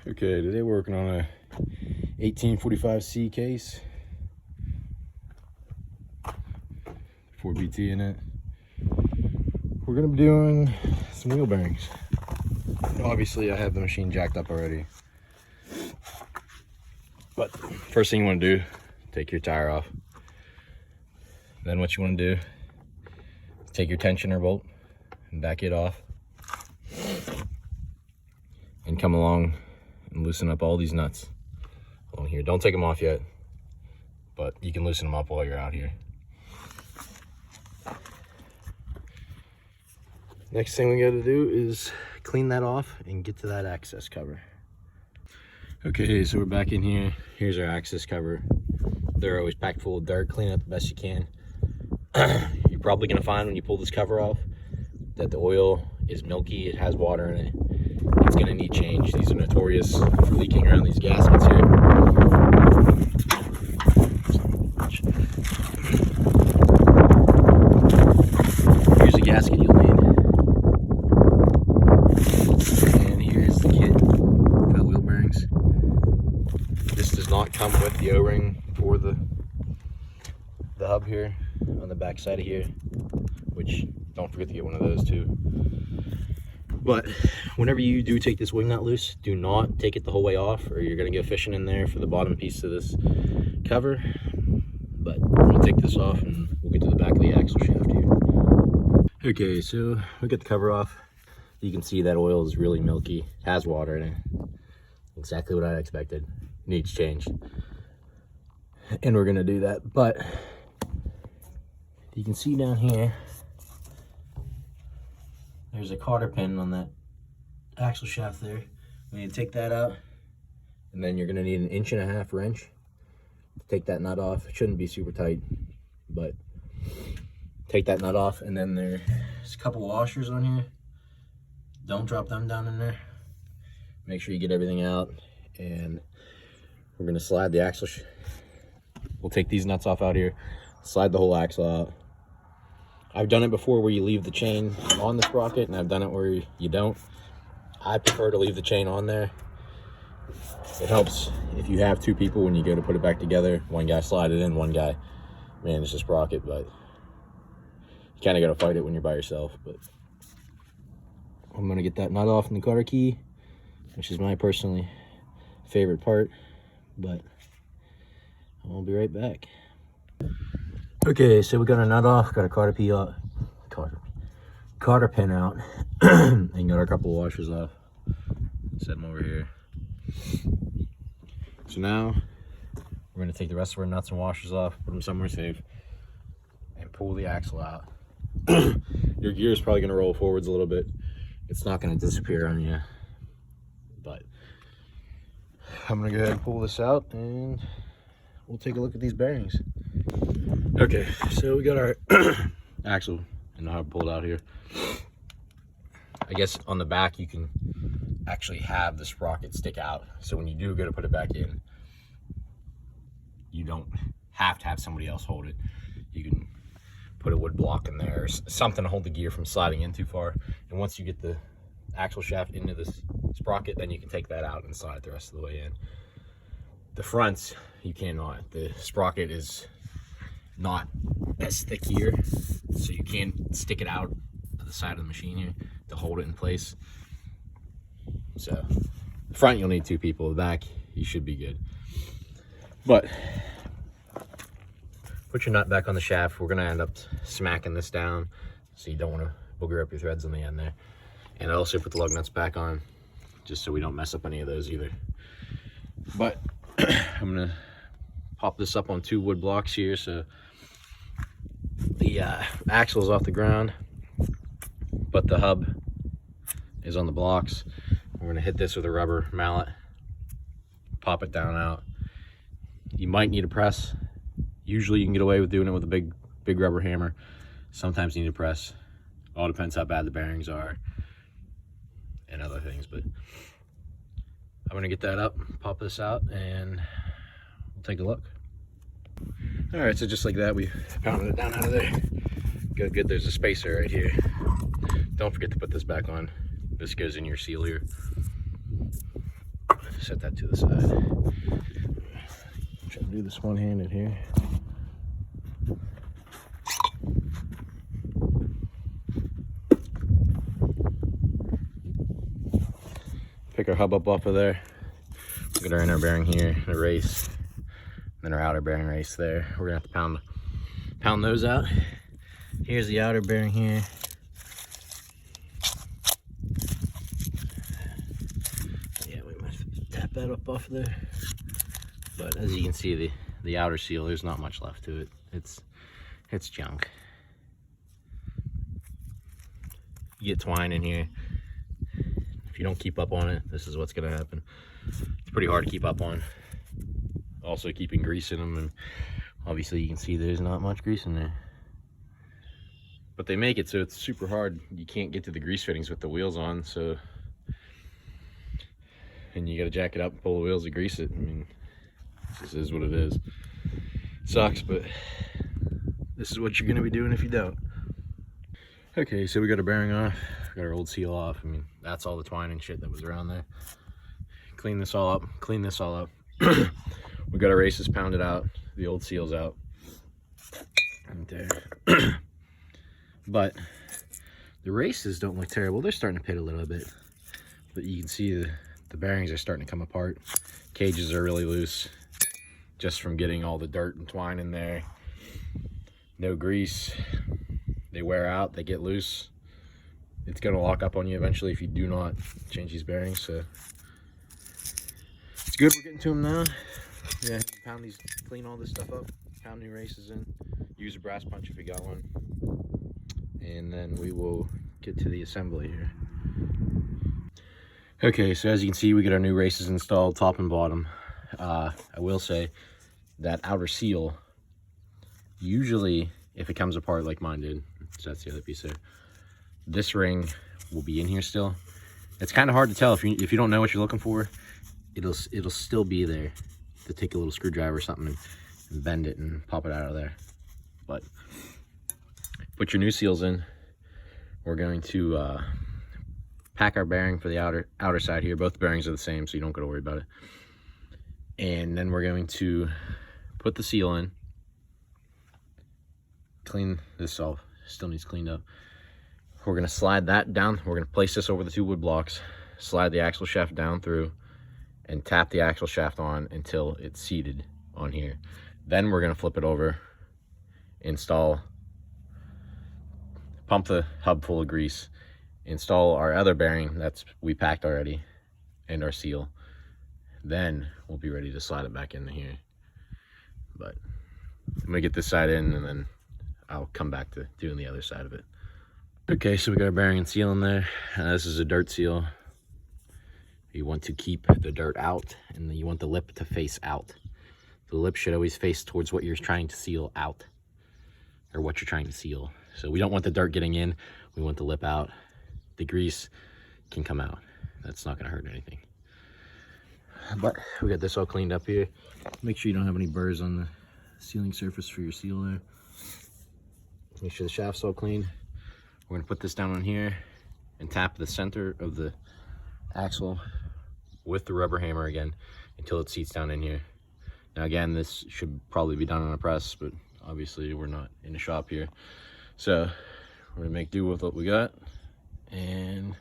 Okay, today we're working on a 1845C case, 4BT in it. We're gonna be doing some wheel bearings. Obviously I have the machine jacked up already, but first thing you want to do, take your tire off. Then what you want to do, take your tensioner bolt and back it off, and come along and loosen up all these nuts along here. Don't take them off yet, but you can loosen them up while you're out here. Next thing we got to do is clean that off and get to that access cover. Okay, so we're back in here. Here's our access cover. They're always packed full of dirt. Clean it up the best you can. You're probably going to find when you pull this cover off that the oil is milky. It has water in it. It's going to need change. These are notorious for leaking around these gaskets here. Here's a gasket you'll need. And here's the kit for the wheel bearings. This does not come with the O-ring for the hub here on the back side of here, which don't forget to get one of those too. But whenever you do take this wing nut loose, do not take it the whole way off, or you're going to go fishing in there for the bottom piece of this cover. But we're going to take this off and we'll get to the back of the axle shaft here. Okay, so we got the cover off. You can see that oil is really milky, has water in it. Exactly what I expected. Needs changed. And we're going to do that. But you can see down here, there's a cotter pin on that axle shaft there. We need to take that out, and then you're going to need an 1.5-inch wrench to take that nut off. It shouldn't be super tight, but take that nut off. And then there's a couple washers on here. Don't drop them down in there. Make sure you get everything out, and we're going to slide the axle. We'll take these nuts off out here, slide the whole axle out. I've done it before where you leave the chain on the sprocket, and I've done it where you don't. I prefer to leave the chain on there. It helps if you have two people when you go to put it back together. One guy slide it in, one guy manage the sprocket, but you kind of got to fight it when you're by yourself. But I'm going to get that nut off in the cotter key, which is my personally favorite part, but I'll be right back. Okay, so we got a nut off, got a cotter pin out, and got our couple of washers off. Set them over here. So now we're going to take the rest of our nuts and washers off, put them somewhere safe, and pull the axle out. Your gear is probably going to roll forwards a little bit. It's not going to disappear on you, but I'm going to go ahead and pull this out, and we'll take a look at these bearings. Okay, so we got our axle and the hub pulled out here. I guess on the back you can actually have the sprocket stick out, so when you do go to put it back in, you don't have to have somebody else hold it. You can put a wood block in there, or something to hold the gear from sliding in too far. And once you get the axle shaft into this sprocket, then you can take that out and slide it the rest of the way in. The fronts, you cannot. The sprocket is not as thick here, so you can't stick it out to the side of the machine here to hold it in place. So the front you'll need two people, the back you should be good. But put your nut back on the shaft. We're gonna end up smacking this down, so you don't want to booger up your threads on the end there. And I also put the lug nuts back on, just so we don't mess up any of those either. But I'm gonna pop this up on 2 wood blocks here, so the axle is off the ground, but the hub is on the blocks. We're gonna hit this with a rubber mallet, pop it down out. You might need a press. Usually you can get away with doing it with a big rubber hammer. Sometimes you need a press. All depends how bad the bearings are and other things, but I'm gonna get that up, pop this out, and we'll take a look. All right, so just like that, we pounded it down out of there. Good, there's a spacer right here. Don't forget to put this back on. This goes in your seal here. set that to the side. Try to do this one-handed here. Pick our hub up off of there. Get our inner bearing here, the race, then our outer bearing race there. We're gonna have to pound those out. Here's the outer bearing here. Yeah, we might tap that up off there. But as you can see, the outer seal, there's not much left to it. It's junk. You get twine in here. If you don't keep up on it, this is what's gonna happen. It's pretty hard to keep up on. Also keeping grease in them, and obviously you can see there's not much grease in there. But they make it so it's super hard. You can't get to the grease fittings with the wheels on, so. And you gotta jack it up and pull the wheels to grease it. I mean, this is what it is. Sucks, but this is what you're gonna be doing if you don't. Okay, so we got our bearing off, got our old seal off. I mean, that's all the twine and shit that was around there. Clean this all up, clean this all up. We got our races pounded out, the old seals out. Right there. But the races don't look terrible. They're starting to pit a little bit, but you can see the bearings are starting to come apart. Cages are really loose just from getting all the dirt and twine in there. No grease. They wear out, they get loose. It's gonna lock up on you eventually if you do not change these bearings. So it's good we're getting to them now. Yeah, pound these, clean all this stuff up, pound new races in. Use a brass punch if you got one. And then we will get to the assembly here. Okay, so as you can see, we get our new races installed, top and bottom. I will say that outer seal, usually if it comes apart like mine did, so that's the other piece there, this ring will be in here still. It's kind of hard to tell if you don't know what you're looking for. It'll still be there. To take a little screwdriver or something and bend it and pop it out of there. But put your new seals in. We're going to pack our bearing for the outer side here. Both bearings are the same, so you don't got to worry about it. And then we're going to put the seal in. Clean this off. Still needs cleaned up. We're going to slide that down. We're going to place this over the two wood blocks, slide the axle shaft down through, and tap the axle shaft on until it's seated on here. Then we're gonna flip it over, pump the hub full of grease, install our other bearing that's we packed already, and our seal. Then we'll be ready to slide it back into here. But I'm gonna get this side in and then I'll come back to doing the other side of it. Okay, so we got our bearing and seal in there. This is a dirt seal. You want to keep the dirt out, and then you want the lip to face out. The lip should always face towards what you're trying to seal out, or what you're trying to seal. So we don't want the dirt getting in, we want the lip out. The grease can come out. That's not gonna hurt anything. But we got this all cleaned up here. Make sure you don't have any burrs on the sealing surface for your seal there. Make sure the shaft's all clean. We're gonna put this down on here and tap the center of the axle with the rubber hammer again until it seats down in here. Now again, this should probably be done on a press, but obviously we're not in a shop here. So we're gonna make do with what we got and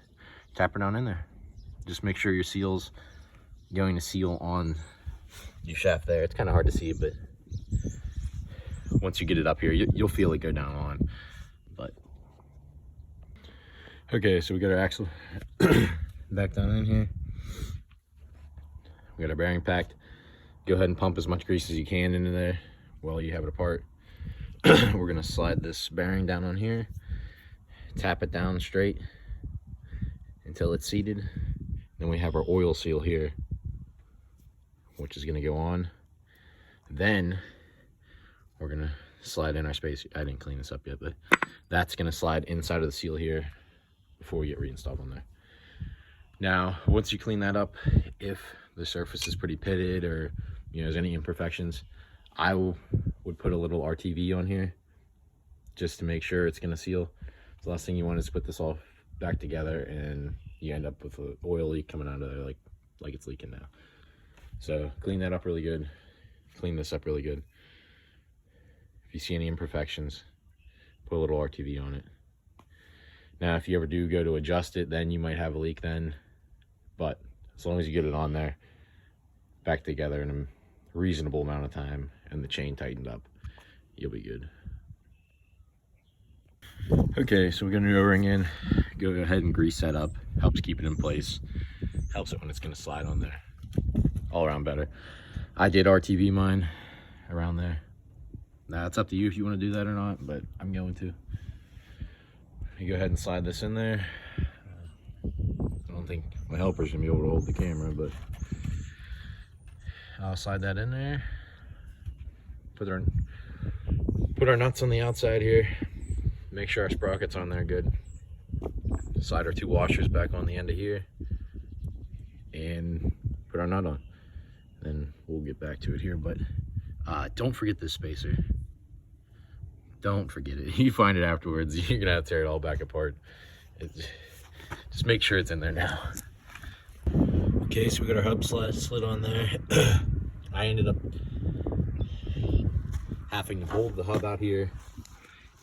tap her down in there. Just make sure your seal's going to seal on your shaft there. It's kind of hard to see, but once you get it up here, you'll feel it go down on. But okay, so we got our axle back down in here. We got our bearing packed. Go ahead and pump as much grease as you can into there while you have it apart. We're gonna slide this bearing down on here, tap it down straight until it's seated. Then we have our oil seal here, which is gonna go on. Then we're gonna slide in our space. I didn't clean this up yet, but that's gonna slide inside of the seal here before we get reinstalled on there. Now, once you clean that up, if the surface is pretty pitted or there's any imperfections, I would put a little RTV on here just to make sure it's gonna seal. The last thing you want is to put this all back together and you end up with an oil leak coming out of there like like it's leaking now. So clean that up really good. Clean this up really good. If you see any imperfections, put a little RTV on it. Now, if you ever do go to adjust it, then you might have a leak then. But as long as you get it on there, back together in a reasonable amount of time, and the chain tightened up, you'll be good. Okay, so we're gonna do a ring in. Go ahead and grease that up. Helps keep it in place. Helps it when it's gonna slide on there. All around better. I did RTV mine around there. Now it's up to you if you want to do that or not, but I'm going to. You go ahead and slide this in there. I don't think my helper's gonna be able to hold the camera, but I'll slide that in there. Put our nuts on the outside here. Make sure our sprocket's on there good. Slide our 2 washers back on the end of here and put our nut on. Then we'll get back to it here, but don't forget this spacer. Don't forget it. You find it afterwards, you're gonna have to tear it all back apart. Just make sure it's in there now. Okay, so we got our hub slid on there. I ended up having to hold the hub out here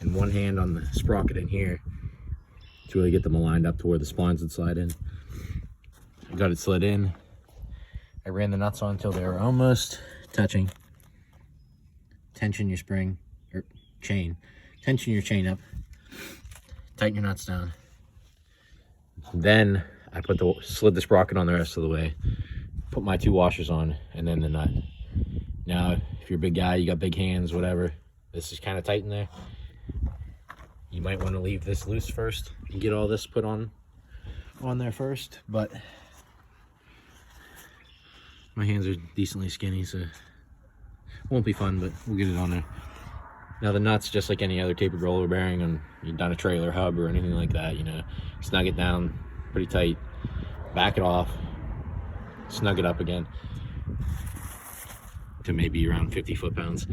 and one hand on the sprocket in here to really get them aligned up to where the splines would slide in. I got it slid in. I ran the nuts on until they were almost touching. Tension your spring, or chain. Tension your chain up. Tighten your nuts down. Then I slid the sprocket on the rest of the way. Put my 2 washers on, and then the nut. Now, if you're a big guy, you got big hands, whatever, this is kind of tight in there. You might want to leave this loose first and get all this put on there first, but my hands are decently skinny, so it won't be fun, but we'll get it on there. Now the nuts, just like any other tapered roller bearing on you've done a trailer hub or anything like that, you know, snug it down pretty tight, back it off, snug it up again to maybe around 50 foot-pounds.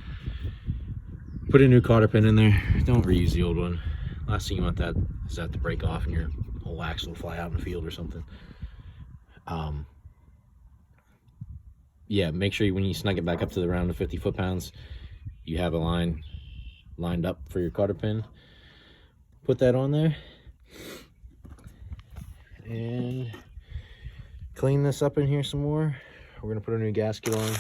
Put a new cotter pin in there. Don't reuse the old one. Last thing you want is that to break off and your whole axle will fly out in the field or something. Yeah, make sure when you snug it back up to the round of 50 foot-pounds, you have a line lined up for your cotter pin. Put that on there and clean this up in here some more. We're gonna put a new gasket on.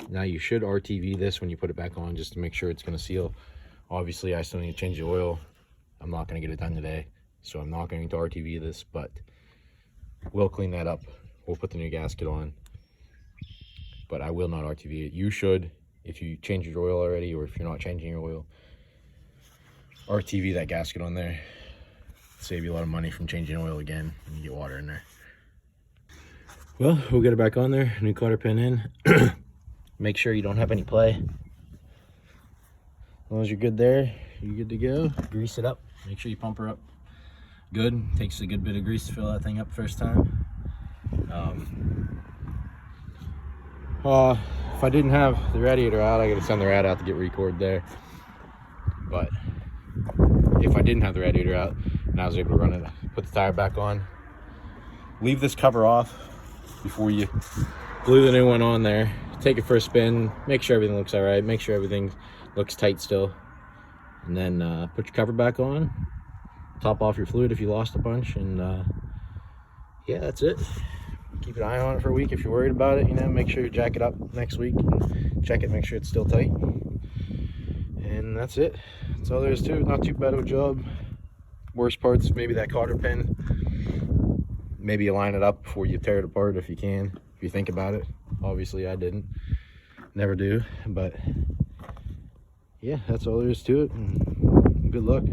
Now you should RTV this when you put it back on, just to make sure it's gonna seal. Obviously I still need to change the oil. I'm not gonna get it done today, so I'm not going to RTV this, but we'll clean that up. We'll put the new gasket on, but I will not RTV it. You should, if you change your oil already, or if you're not changing your oil, RTV that gasket on there. Save you a lot of money from changing oil again and you get water in there. Well, we'll get it back on there, new cotter pin in. Make sure you don't have any play. As long as you're good there, you're good to go. Grease it up. Make sure you pump her up good. Takes a good bit of grease to fill that thing up first time. If I didn't have the radiator out, I gotta send the rad out to get record there. But if I didn't have the radiator out and I was able to run it, put the tire back on, leave this cover off before you glue the new one on there. Take it for a spin, make sure everything looks all right, make sure everything looks tight still, and then put your cover back on, top off your fluid if you lost a bunch, and yeah, that's it. Keep an eye on it for a week if you're worried about it, you know, make sure you jack it up next week, check it, make sure it's still tight, and that's it. That's all there is to it. Not too bad of a job. Worst part's maybe that cotter pin. Maybe you line it up before you tear it apart if you can, if you think about it. Obviously I didn't, never do, but yeah, that's all there is to it, and good luck.